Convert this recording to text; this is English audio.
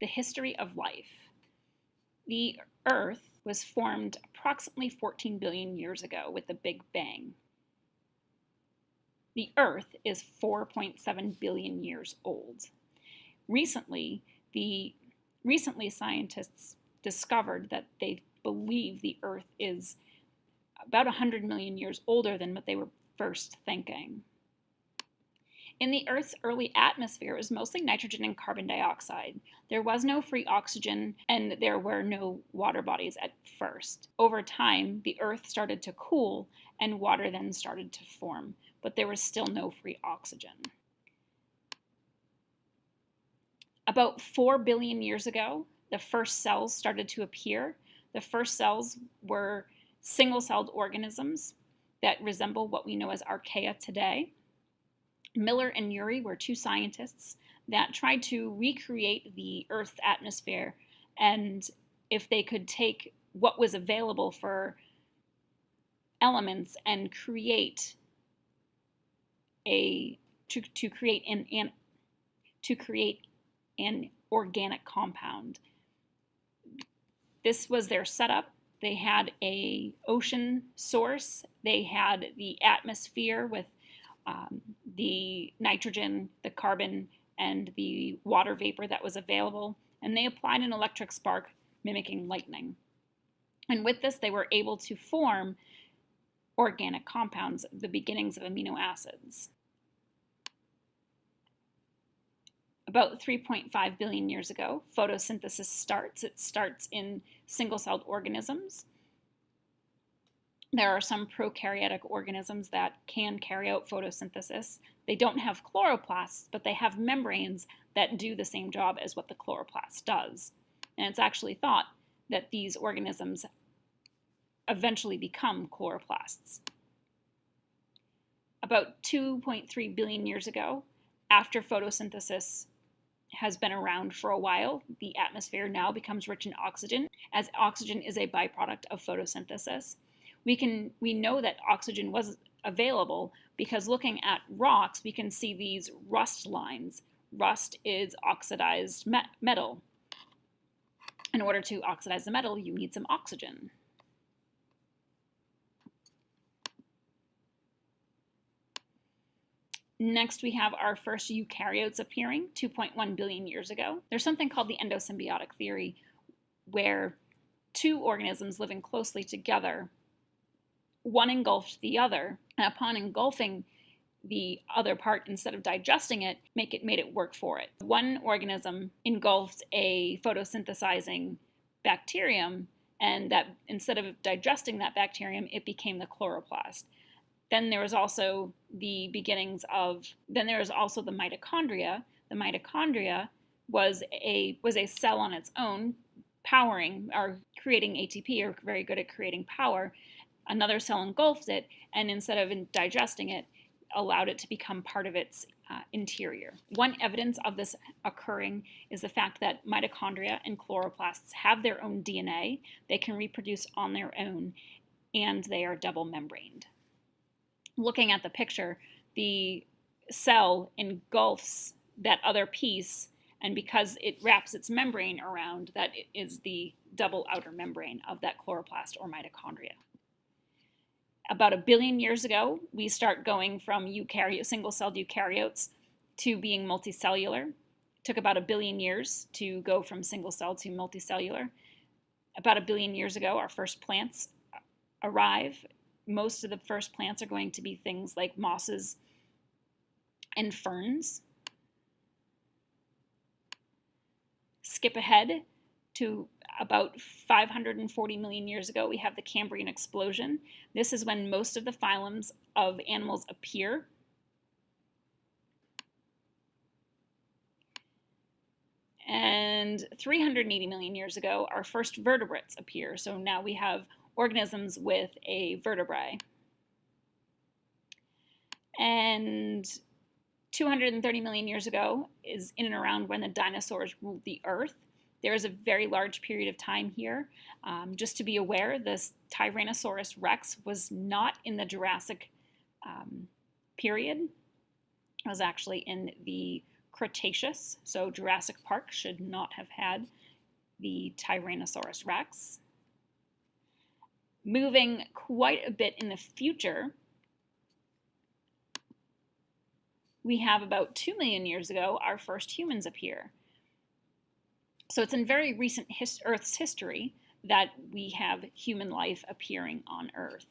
history of life. The Earth was formed approximately 14 billion years ago with the Big Bang. The Earth is 4.7 billion years old. Recently, scientists discovered that they believe the Earth is about 100 million years older than what they were first thinking. In the Earth's early atmosphere, it was mostly nitrogen and carbon dioxide. There was no free oxygen, and there were no water bodies at first. Over time, the Earth started to cool, and water then started to form, but there was still no free oxygen. About 4 billion years ago, the first cells started to appear. The first cells were single-celled organisms that resemble what we know as archaea today. Miller and Urey were two scientists that tried to recreate the Earth's atmosphere, and if they could take what was available for elements and create to create an organic compound. This was their setup. They had an ocean source. They had the atmosphere with the nitrogen, the carbon, and the water vapor that was available, and they applied an electric spark mimicking lightning. And with this, they were able to form organic compounds, the beginnings of amino acids. About 3.5 billion years ago, photosynthesis starts. It starts in single-celled organisms. There are some prokaryotic organisms that can carry out photosynthesis. They don't have chloroplasts, but they have membranes that do the same job as what the chloroplast does. And it's actually thought that these organisms eventually become chloroplasts. About 2.3 billion years ago, after photosynthesis has been around for a while, the atmosphere now becomes rich in oxygen, as oxygen is a byproduct of photosynthesis. We know that oxygen was available because looking at rocks, we can see these rust lines. Rust is oxidized metal. In order to oxidize the metal, you need some oxygen. Next, we have our first eukaryotes appearing 2.1 billion years ago. There's something called the endosymbiotic theory, where two organisms living closely together, one engulfed the other, and upon engulfing the other part, instead of digesting it, made it work for it. One organism engulfed a photosynthesizing bacterium, and that instead of digesting that bacterium, it became the chloroplast. Then there was also the mitochondria. The mitochondria was a cell on its own, powering or creating ATP, or very good at creating power. Another cell engulfed it, and instead of digesting it, allowed it to become part of its interior. One evidence of this occurring is the fact that mitochondria and chloroplasts have their own DNA. They can reproduce on their own, and they are double membraned. Looking at the picture, the cell engulfs that other piece, and because it wraps its membrane around, that it is the double outer membrane of that chloroplast or mitochondria. About 1 billion years ago, we start going from single-celled eukaryotes to being multicellular. It took about 1 billion years to go from single-cell to multicellular. About 1 billion years ago, our first plants arrive. Most of the first plants are going to be things like mosses and ferns. Skip ahead to about 540 million years ago, we have the Cambrian explosion. This is when most of the phylums of animals appear. And 380 million years ago, our first vertebrates appear. So now we have organisms with a vertebrae. And 230 million years ago is in and around when the dinosaurs ruled the Earth. There is a very large period of time here. Just to be aware, this Tyrannosaurus rex was not in the Jurassic period. It was actually in the Cretaceous, so Jurassic Park should not have had the Tyrannosaurus rex. Moving quite a bit in the future, we have about 2 million years ago, our first humans appear. So it's in very recent Earth's history that we have human life appearing on Earth.